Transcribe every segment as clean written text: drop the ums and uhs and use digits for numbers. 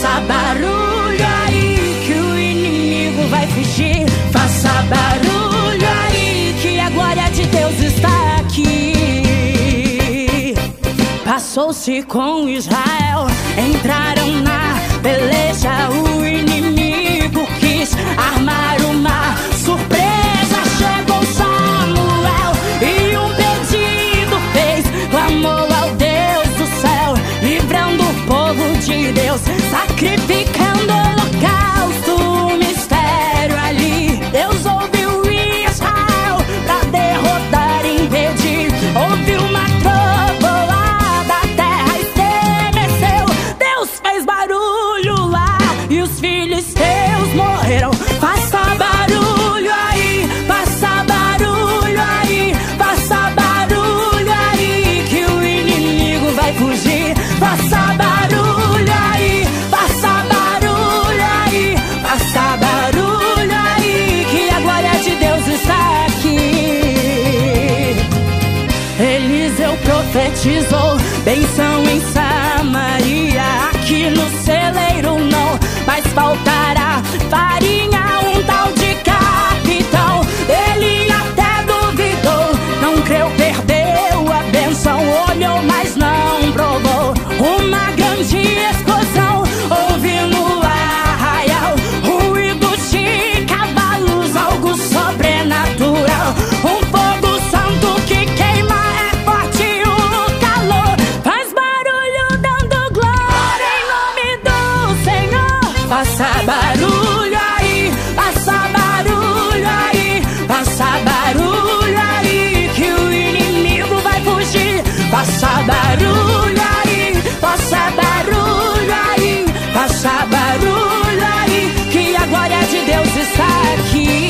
Faça barulho aí que o inimigo vai fugir. Faça barulho aí que a glória de Deus está aqui. Passou-se com Israel, entraram na peleja. O inimigo quis armar uma surpresa. Chegou Samuel e um pedido fez. Clamou ao Deus do céu, livrando o povo de Deus, sacrificando holocausto. O mistério ali, Deus ouviu Israel pra derrotar e impedir. Ouviu uma trovoada, a terra estremeceu. Deus fez barulho lá e os filisteus morreram. Faça barulho aí, faça barulho aí, faça barulho aí que o inimigo vai fugir. Faça barulho aí, faça barulho aí, faça barulho aí que a glória de Deus está aqui. Eliseu profetizou bênção em Samaria. Aqui no celeiro não, mas faltará farinha. Um tal de capitão, ele até duvidou, não creu, perdeu a bênção. Olhou, mas não provou. Uma grande explosão houve no arraial, ruídos de cavalos, algo sobrenatural. Um fogo santo que queima, é forte o calor. Faz barulho dando glória em nome do Senhor. Faça barulho aí, faça barulho aí, faça barulho aí que o inimigo vai fugir. Faça barulho aí, faça barulho aí, faça barulho aí que a glória de Deus está aqui.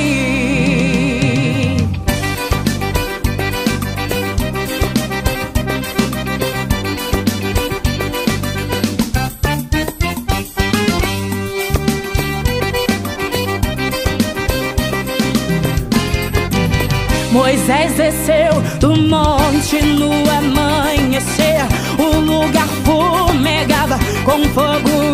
Moisés desceu do monte no amanhecer. O lugar fumegava com fogo